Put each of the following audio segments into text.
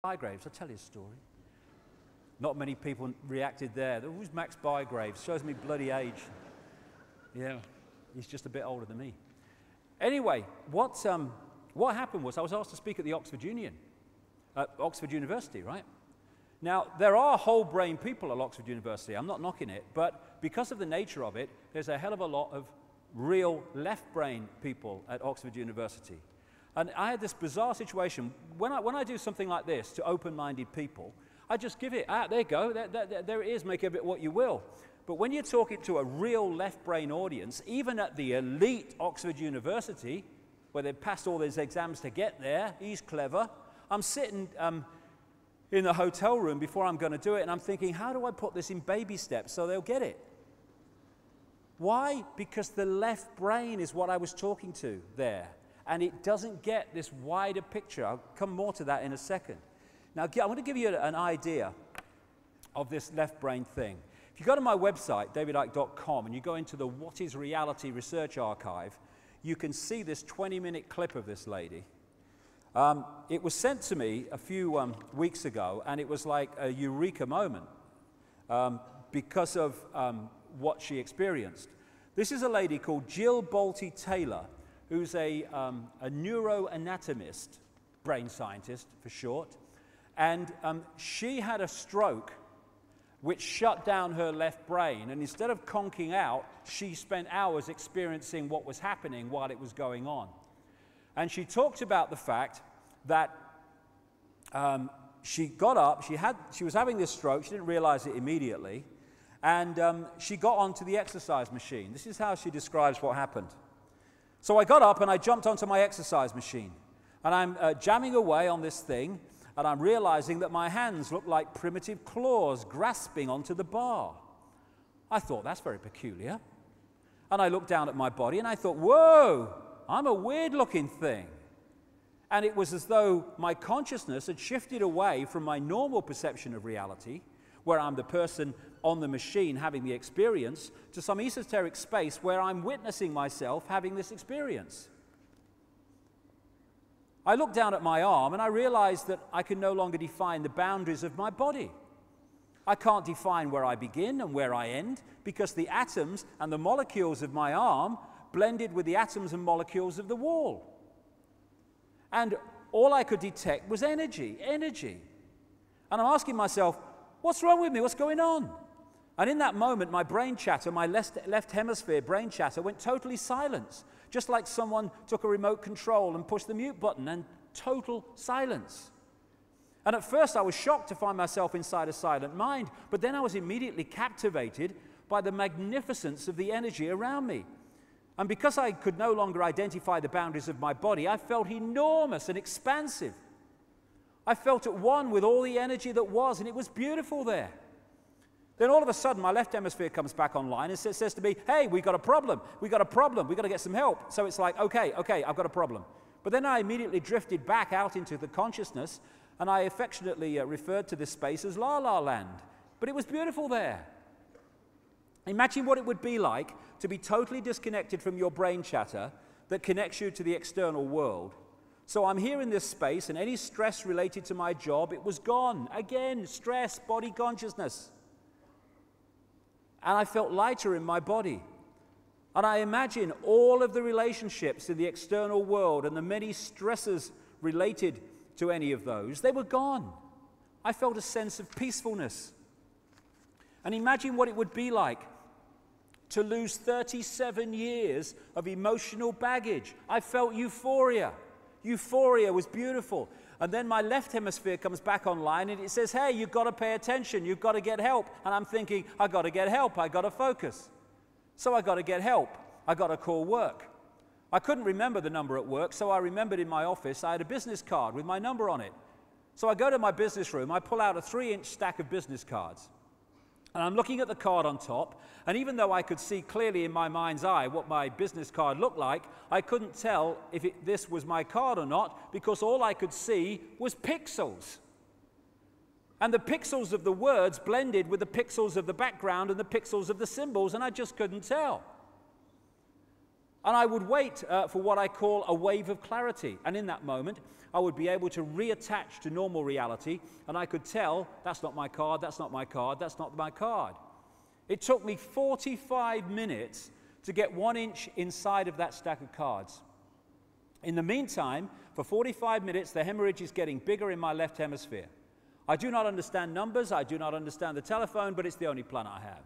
Bygraves. I'll tell you a story. Not many people reacted there. Who's Max Bygraves? Shows me bloody age. Yeah, he's just a bit older than me. Anyway, what happened was I was asked to speak at the Oxford University, right? Now, there are whole brain people at Oxford University. I'm not knocking it, but because of the nature of it, there's a hell of a lot of real left brain people at Oxford University. And I had this bizarre situation. When I do something like this to open-minded people, I just give it, there you go, there it is, make of it what you will. But when you're talking to a real left brain audience, even at the elite Oxford University, where they've passed all these exams to get there, he's clever, I'm sitting in the hotel room before I'm going to do it, and I'm thinking, how do I put this in baby steps so they'll get it? Why? Because the left brain is what I was talking to there, and it doesn't get this wider picture. I'll come more to that in a second. Now, I want to give you an idea of this left brain thing. If you go to my website, davidicke.com, and you go into the What is Reality Research Archive, you can see this 20-minute clip of this lady. It was sent to me a few weeks ago, and it was like a eureka moment because of what she experienced. This is a lady called Jill Bolte Taylor, who's a neuroanatomist, brain scientist for short, and she had a stroke which shut down her left brain, and instead of conking out, she spent hours experiencing what was happening while it was going on. And she talked about the fact that she got up, she was having this stroke, she didn't realize it immediately, and she got onto the exercise machine. This is how she describes what happened. So I got up and I jumped onto my exercise machine, and I'm jamming away on this thing, and I'm realizing that my hands look like primitive claws grasping onto the bar. I thought, that's very peculiar. And I looked down at my body and I thought, whoa, I'm a weird-looking thing. And it was as though my consciousness had shifted away from my normal perception of reality, where I'm the person on the machine having the experience, to some esoteric space where I'm witnessing myself having this experience. I looked down at my arm and I realized that I can no longer define the boundaries of my body. I can't define where I begin and where I end because the atoms and the molecules of my arm blended with the atoms and molecules of the wall. And all I could detect was energy. And I'm asking myself, what's wrong with me? What's going on? And in that moment, my brain chatter, my left hemisphere brain chatter went totally silent, just like someone took a remote control and pushed the mute button, and total silence. And at first, I was shocked to find myself inside a silent mind, but then I was immediately captivated by the magnificence of the energy around me. And because I could no longer identify the boundaries of my body, I felt enormous and expansive. I felt at one with all the energy that was, and it was beautiful there. Then all of a sudden, my left hemisphere comes back online and says to me, hey, we got a problem, we got to get some help. So it's like, okay, I've got a problem. But then I immediately drifted back out into the consciousness, and I affectionately referred to this space as La La Land. But it was beautiful there. Imagine what it would be like to be totally disconnected from your brain chatter that connects you to the external world. So I'm here in this space, and any stress related to my job, it was gone. Again, stress, body consciousness. And I felt lighter in my body. And I imagine all of the relationships in the external world and the many stresses related to any of those, they were gone. I felt a sense of peacefulness. And imagine what it would be like to lose 37 years of emotional baggage. I felt euphoria. Euphoria was beautiful. And then my left hemisphere comes back online and it says, hey, you've got to pay attention, you've got to get help. And I'm thinking, I've got to get help, I've got to focus. So I've got to get help, I've got to call work. I couldn't remember the number at work, so I remembered in my office I had a business card with my number on it. So I go to my business room, I pull out a 3-inch stack of business cards. And I'm looking at the card on top, and even though I could see clearly in my mind's eye what my business card looked like, I couldn't tell if this was my card or not, because all I could see was pixels. And the pixels of the words blended with the pixels of the background and the pixels of the symbols, and I just couldn't tell. And I would wait for what I call a wave of clarity. And in that moment, I would be able to reattach to normal reality, and I could tell, that's not my card, that's not my card, that's not my card. It took me 45 minutes to get 1 inch inside of that stack of cards. In the meantime, for 45 minutes, the hemorrhage is getting bigger in my left hemisphere. I do not understand numbers, I do not understand the telephone, but it's the only plan I have.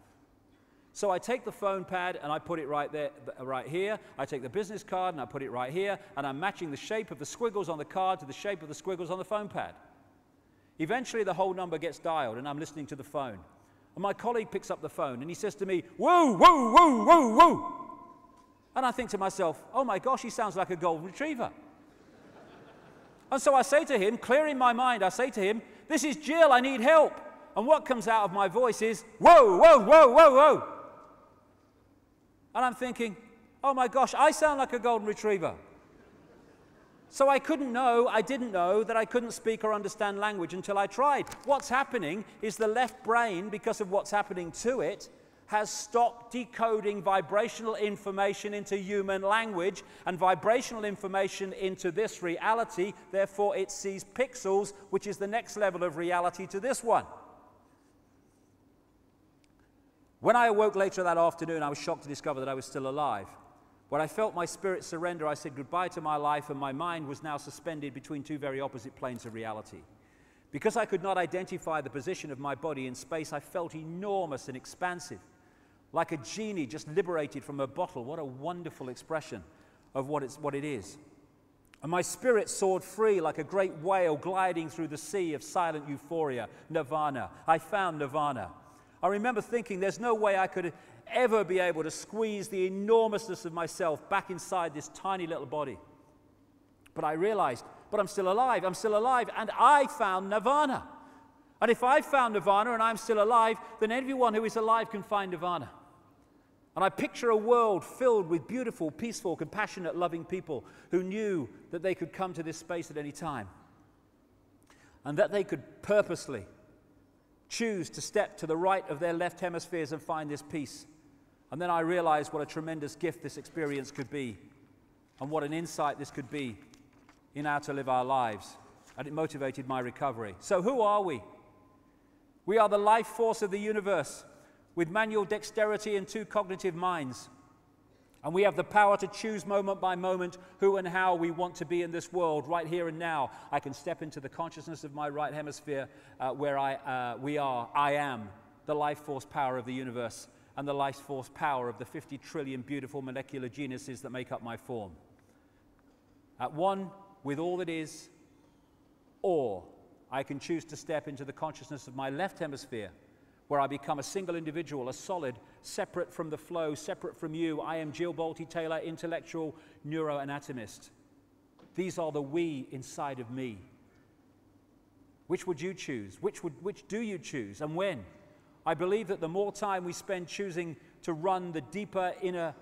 So I take the phone pad and I put it right there, right here. I take the business card and I put it right here, and I'm matching the shape of the squiggles on the card to the shape of the squiggles on the phone pad. Eventually, the whole number gets dialed and I'm listening to the phone. And my colleague picks up the phone and he says to me, "Whoa, whoa, whoa, whoa, whoa." And I think to myself, oh my gosh, he sounds like a golden retriever. And so I say to him, clearing my mind, I say to him, "This is Jill, I need help." And what comes out of my voice is, "Whoa, whoa, whoa, whoa, whoa." And I'm thinking, oh my gosh, I sound like a golden retriever. So I didn't know that I couldn't speak or understand language until I tried. What's happening is the left brain, because of what's happening to it, has stopped decoding vibrational information into human language and vibrational information into this reality. Therefore, it sees pixels, which is the next level of reality to this one. When I awoke later that afternoon, I was shocked to discover that I was still alive. When I felt my spirit surrender, I said goodbye to my life, and my mind was now suspended between two very opposite planes of reality. Because I could not identify the position of my body in space, I felt enormous and expansive, like a genie just liberated from a bottle. What a wonderful expression of what it is. And my spirit soared free like a great whale gliding through the sea of silent euphoria, nirvana. I found nirvana. I remember thinking there's no way I could ever be able to squeeze the enormousness of myself back inside this tiny little body. But I realized, but I'm still alive, and I found nirvana. And if I found nirvana and I'm still alive, then everyone who is alive can find nirvana. And I picture a world filled with beautiful, peaceful, compassionate, loving people who knew that they could come to this space at any time, and that they could purposely choose to step to the right of their left hemispheres and find this peace. And then I realized what a tremendous gift this experience could be, and what an insight this could be in how to live our lives. And it motivated my recovery. So who are we? We are the life force of the universe, with manual dexterity and two cognitive minds. And we have the power to choose moment by moment who and how we want to be in this world, right here and now. I can step into the consciousness of my right hemisphere where I am the life force power of the universe and the life force power of the 50 trillion beautiful molecular genuses that make up my form. At one with all that is, or I can choose to step into the consciousness of my left hemisphere, where I become a single individual, a solid, separate from the flow, separate from you. I am Jill Bolte-Taylor, intellectual neuroanatomist. These are the we inside of me. Which would you choose? Which do you choose, and when? I believe that the more time we spend choosing to run the deeper inner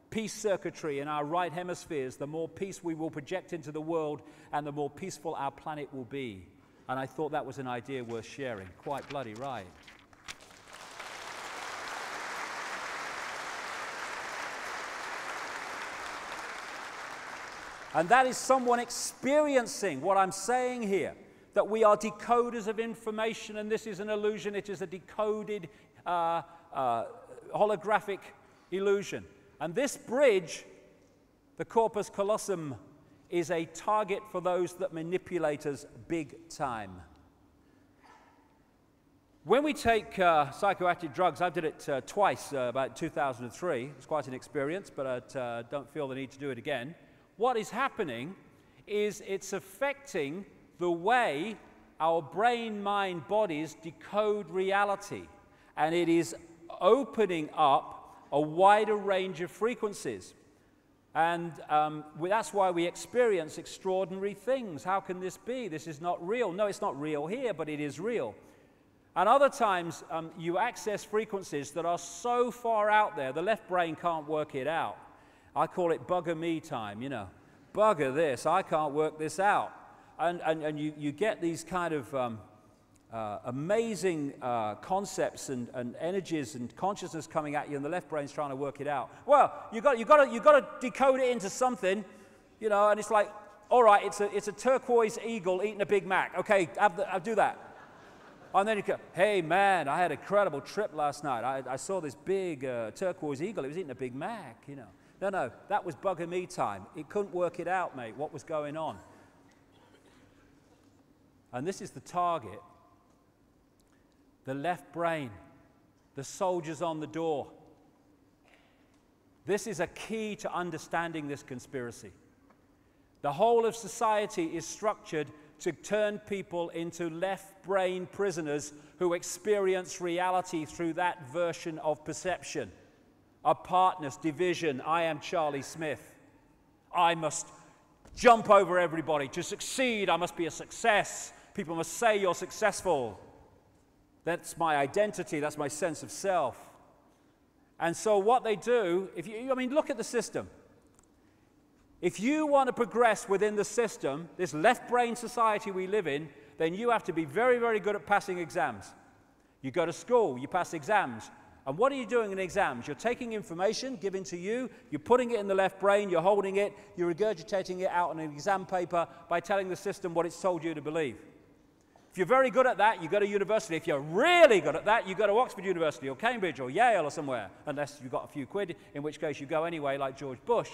peace circuitry in our right hemispheres, the more peace we will project into the world, and the more peaceful our planet will be. And I thought that was an idea worth sharing. Quite bloody right. And that is someone experiencing what I'm saying here, that we are decoders of information, and this is an illusion. It is a decoded holographic illusion. And this bridge, the corpus callosum, is a target for those that manipulate us big time. When we take psychoactive drugs, I did it twice, about 2003. It was quite an experience, but I don't feel the need to do it again. What is happening is it's affecting the way our brain, mind, bodies decode reality. And it is opening up a wider range of frequencies. And that's why we experience extraordinary things. How can this be? This is not real. No, it's not real here, but it is real. And other times, you access frequencies that are so far out there, the left brain can't work it out. I call it bugger me time, you know. Bugger this, I can't work this out. And you get these kind of amazing concepts and energies and consciousness coming at you, and the left brain's trying to work it out. Well, you got to decode it into something, you know, and it's like, all right, it's a turquoise eagle eating a Big Mac. Okay, I'll do that. And then you go, hey man, I had an incredible trip last night. I saw this big turquoise eagle. It was eating a Big Mac, you know. No, that was bugger me time. It couldn't work it out, mate, what was going on. And this is the target. The left brain, the soldiers on the door. This is a key to understanding this conspiracy. The whole of society is structured to turn people into left brain prisoners who experience reality through that version of perception. Apartness, division, I am Charlie Smith. I must jump over everybody. To succeed, I must be a success. People must say you're successful. That's my identity, that's my sense of self. And so what they do, look at the system. If you want to progress within the system, this left brain society we live in, then you have to be very, very good at passing exams. You go to school, you pass exams. And what are you doing in exams? You're taking information given to you, you're putting it in the left brain, you're holding it, you're regurgitating it out on an exam paper by telling the system what it's told you to believe. If you're very good at that, you go to university. If you're really good at that, you go to Oxford University or Cambridge or Yale or somewhere, unless you've got a few quid, in which case you go anyway, like George Bush.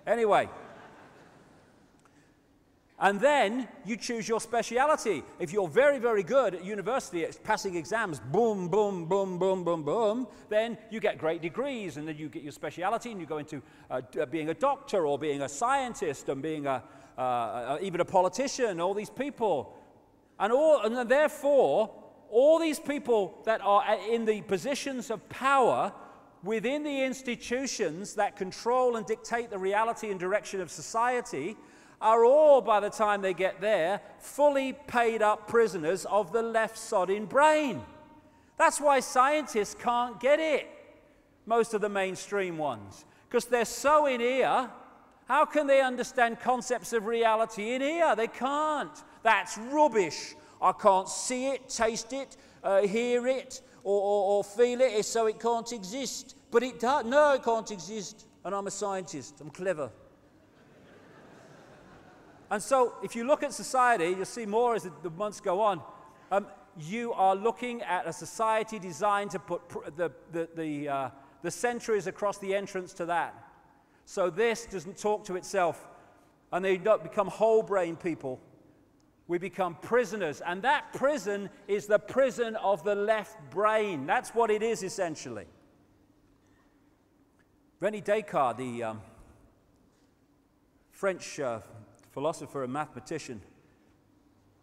Anyway. And then you choose your speciality. If you're very, very good at university at passing exams, boom, boom, boom, boom, boom, boom, then you get great degrees, and then you get your speciality, and you go into being a doctor or being a scientist and being even a politician, all these people. And therefore, all these people that are in the positions of power within the institutions that control and dictate the reality and direction of society are all, by the time they get there, fully paid up prisoners of the left-sodding brain. That's why scientists can't get it, most of the mainstream ones, because they're so in ear. How can they understand concepts of reality in ear? They can't. That's rubbish. I can't see it, taste it, hear it, or feel it, so it can't exist. But it does. No, it can't exist. And I'm a scientist. I'm clever. And so, if you look at society, you'll see more as the months go on. You are looking at a society designed to put the centuries across the entrance to that. So this doesn't talk to itself, and they don't become whole brain people. We become prisoners, and that prison is the prison of the left brain. That's what it is, essentially. René Descartes, the French philosopher and mathematician,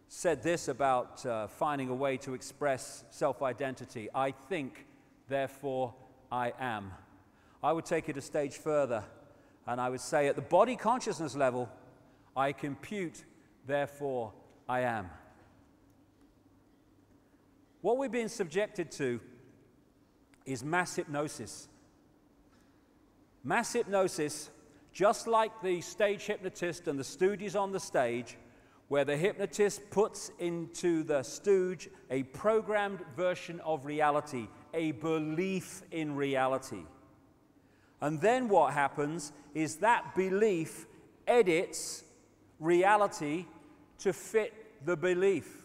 said this about finding a way to express self-identity. I think, therefore I am. I would take it a stage further, and I would say at the body consciousness level, I compute, therefore I am. What we're being subjected to is mass hypnosis. Mass hypnosis, just like the stage hypnotist and the stooges on the stage, where the hypnotist puts into the stooge a programmed version of reality, a belief in reality. And then what happens is that belief edits reality to fit the belief.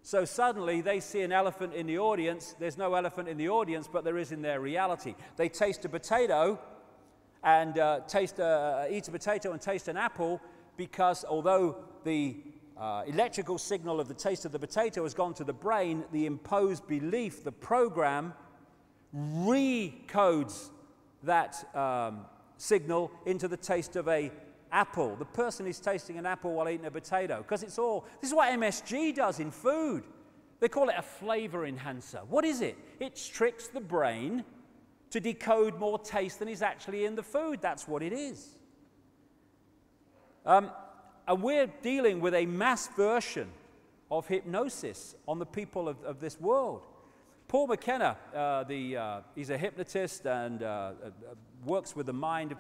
So suddenly they see an elephant in the audience. There's no elephant in the audience, but there is in their reality. They taste a potato and eat a potato and taste an apple, because although the electrical signal of the taste of the potato has gone to the brain, the imposed belief, the program, recodes that signal into the taste of an apple. The person is tasting an apple while eating a potato, because this is what MSG does in food. They call it a flavor enhancer. What is it? It tricks the brain to decode more taste than is actually in the food. That's what it is. And we're dealing with a mass version of hypnosis on the people of this world. Paul McKenna, he's a hypnotist and works with the mind of